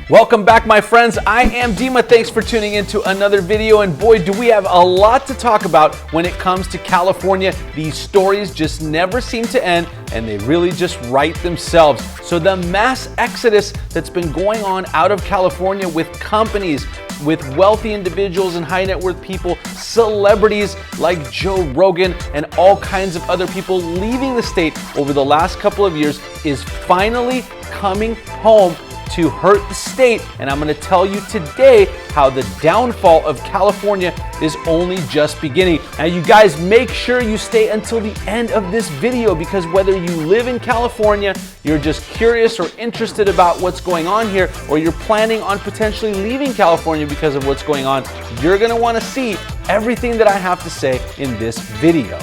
Welcome back, my friends. IAMDIMA. Thanks for tuning into another video. And boy, do we have a lot to talk about when it comes to California. These stories just never seem to end, and they really just write themselves. So the mass exodus that's been going on out of California with companies, with wealthy individuals and high net worth people, celebrities like Joe Rogan, and all kinds of other people leaving the state over the last couple of years is finally coming home to hurt the state. And I'm going to tell you today how the downfall of California is only just beginning. Now, you guys, make sure you stay until the end of this video, because whether you live in California, you're just curious or interested about what's going on here, or you're planning on potentially leaving California because of what's going on, you're going to want to see everything that I have to say in this video.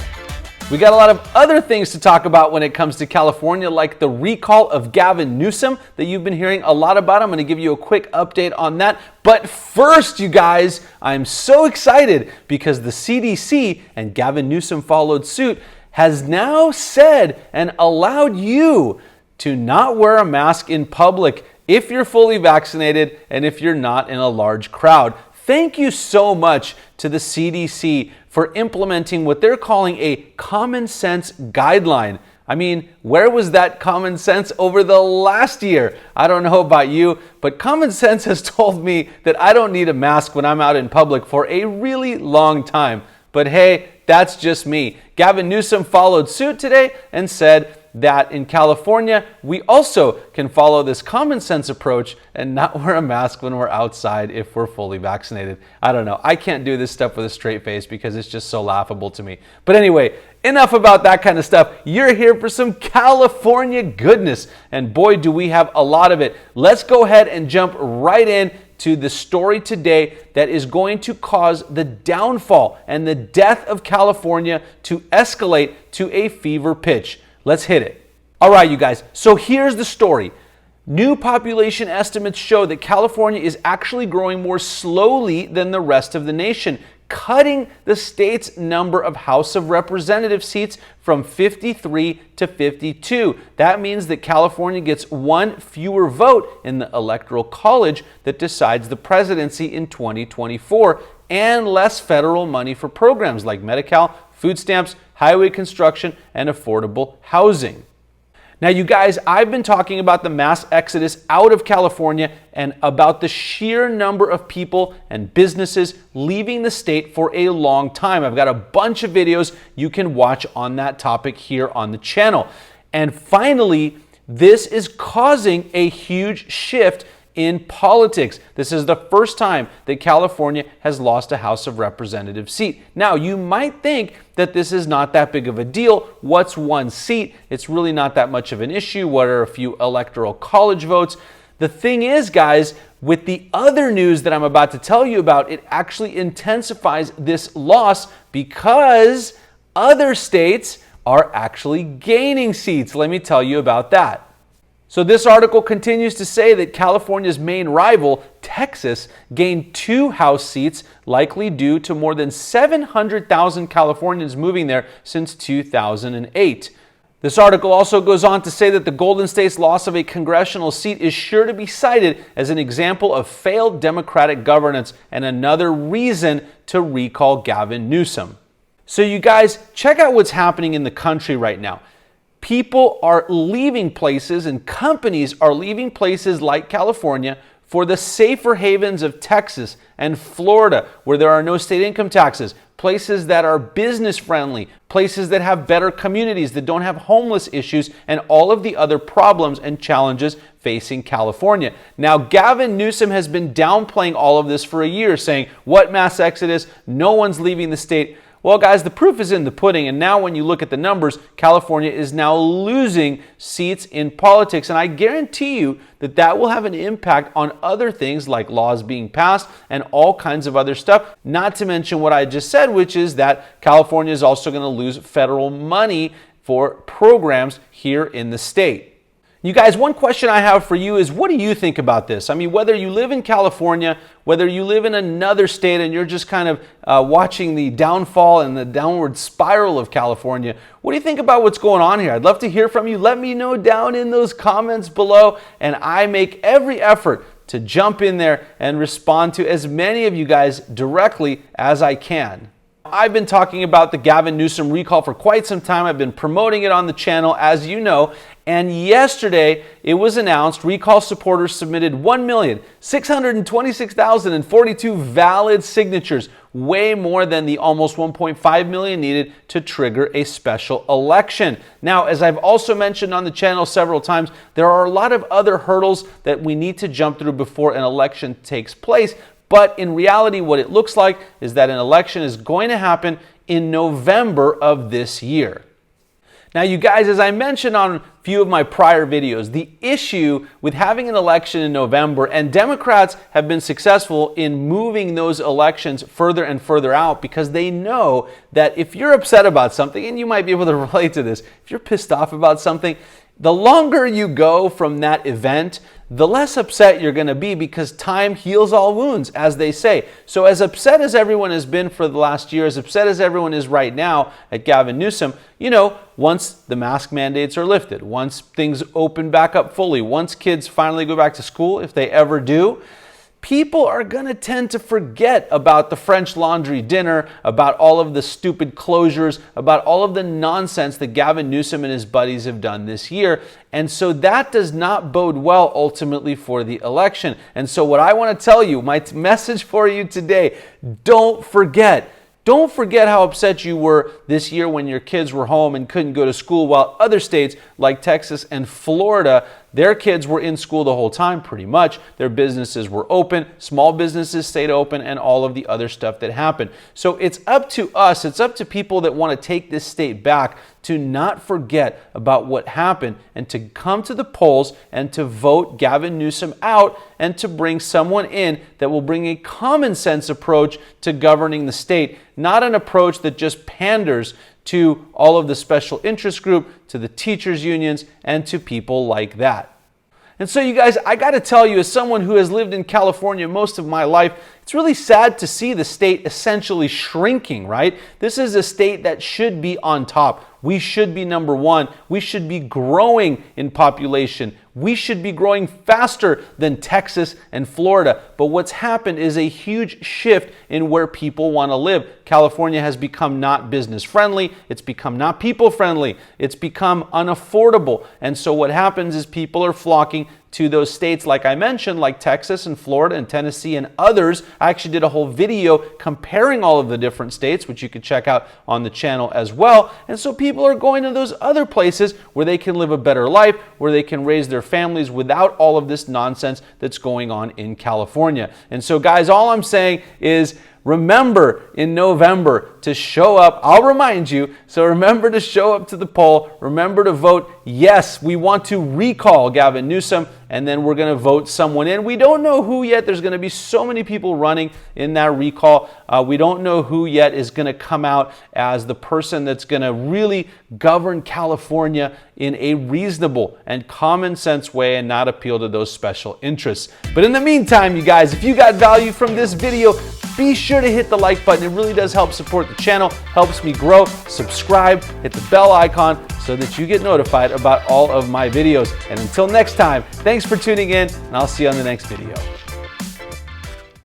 We got a lot of other things to talk about when it comes to California, like the recall of Gavin Newsom that you've been hearing a lot about. I'm going to give you a quick update on that. But first, you guys, I'm so excited because the CDC, and Gavin Newsom followed suit, has now said and allowed you to not wear a mask in public if you're fully vaccinated and if you're not in a large crowd. Thank you so much to the CDC for implementing what they're calling a common sense guideline. I mean, where was that common sense over the last year? I don't know about you, but common sense has told me that I don't need a mask when I'm out in public for a really long time. But hey, that's just me. Gavin Newsom followed suit today and said that in California, we also can follow this common sense approach and not wear a mask when we're outside if we're fully vaccinated. I don't know. I can't do this stuff with a straight face because it's just so laughable to me. But anyway, enough about that kind of stuff. You're here for some California goodness, and boy, do we have a lot of it. Let's go ahead and jump right in to the story today that is going to cause the downfall and the death of California to escalate to a fever pitch. Let's hit it. All right, you guys. So here's the story. New population estimates show that California is actually growing more slowly than the rest of the nation, cutting the state's number of House of Representative seats from 53 to 52. That means that California gets one fewer vote in the electoral college that decides the presidency in 2024, and less federal money for programs like Medi-Cal, food stamps, highway construction, and affordable housing. Now, you guys, I've been talking about the mass exodus out of California and about the sheer number of people and businesses leaving the state for a long time. I've got a bunch of videos you can watch on that topic here on the channel. And finally, this is causing a huge shift in politics. This is the first time that California has lost a House of Representatives seat. Now, you might think that this is not that big of a deal. What's one seat? It's really not that much of an issue. What are a few electoral college votes? The thing is, guys, with the other news that I'm about to tell you about, it actually intensifies this loss because other states are actually gaining seats. Let me tell you about that. So this article continues to say that California's main rival, Texas, gained 2 House seats, likely due to more than 700,000 Californians moving there since 2008. This article also goes on to say that the Golden State's loss of a congressional seat is sure to be cited as an example of failed Democratic governance and another reason to recall Gavin Newsom. So you guys, check out what's happening in the country right now. People are leaving places and companies are leaving places like California for the safer havens of Texas and Florida, where there are no state income taxes, places that are business friendly, places that have better communities, that don't have homeless issues, and all of the other problems and challenges facing California. Now, Gavin Newsom has been downplaying all of this for a year, saying, what mass exodus? No one's leaving the state. Well, guys, the proof is in the pudding, and now when you look at the numbers, California is now losing seats in politics, and I guarantee you that that will have an impact on other things like laws being passed and all kinds of other stuff, not to mention what I just said, which is that California is also going to lose federal money for programs here in the state. You guys, one question I have for you is, what do you think about this? I mean, whether you live in California, whether you live in another state and you're just kind of watching the downfall and the downward spiral of California, what do you think about what's going on here? I'd love to hear from you. Let me know down in those comments below, and I make every effort to jump in there and respond to as many of you guys directly as I can. I've been talking about the Gavin Newsom recall for quite some time. I've been promoting it on the channel, as you know. And yesterday, it was announced recall supporters submitted 1,626,042 valid signatures, way more than the almost 1.5 million needed to trigger a special election. Now, as I've also mentioned on the channel several times, there are a lot of other hurdles that we need to jump through before an election takes place. But in reality, what it looks like is that an election is going to happen in November of this year. Now, you guys, as I mentioned on a few of my prior videos, the issue with having an election in November, and Democrats have been successful in moving those elections further and further out because they know that if you're upset about something, and you might be able to relate to this, if you're pissed off about something, the longer you go from that event, the less upset you're going to be because time heals all wounds, as they say. So as upset as everyone has been for the last year, as upset as everyone is right now at Gavin Newsom, you know, once the mask mandates are lifted, once things open back up fully, once kids finally go back to school, if they ever do, people are going to tend to forget about the French Laundry dinner, about all of the stupid closures, about all of the nonsense that Gavin Newsom and his buddies have done this year. And so that does not bode well ultimately for the election. And so what I want to tell you, my message for you today, don't forget. Don't forget how upset you were this year when your kids were home and couldn't go to school, while other states like Texas and Florida, their kids were in school the whole time pretty much. Their businesses were open, small businesses stayed open, and all of the other stuff that happened. So it's up to us, it's up to people that want to take this state back to not forget about what happened and to come to the polls and to vote Gavin Newsom out and to bring someone in that will bring a common sense approach to governing the state, not an approach that just panders to all of the special interest group, to the teachers' unions, and to people like that. And so you guys, I got to tell you, as someone who has lived in California most of my life, it's really sad to see the state essentially shrinking, right? This is a state that should be on top. We should be number one. We should be growing in population. We should be growing faster than Texas and Florida. But what's happened is a huge shift in where people want to live. California has become not business friendly. It's become not people friendly. It's become unaffordable. And so what happens is people are flocking to those states, like I mentioned, like Texas and Florida and Tennessee and others. I actually did a whole video comparing all of the different states, which you can check out on the channel as well. And so people are going to those other places where they can live a better life, where they can raise their families without all of this nonsense that's going on in California. And so guys, all I'm saying is remember in November to show up. I'll remind you. So remember to show up to the poll. Remember to vote yes. We want to recall Gavin Newsom, and then we're going to vote someone in. We don't know who yet. There's going to be so many people running in that recall. We don't know who yet is going to come out as the person that's going to really govern California in a reasonable and common sense way and not appeal to those special interests. But in the meantime, you guys, if you got value from this video, be sure to hit the like button. It really does help support the channel, helps me grow. Subscribe, hit the bell icon so that you get notified about all of my videos. And until next time, thanks for tuning in, and I'll see you on the next video.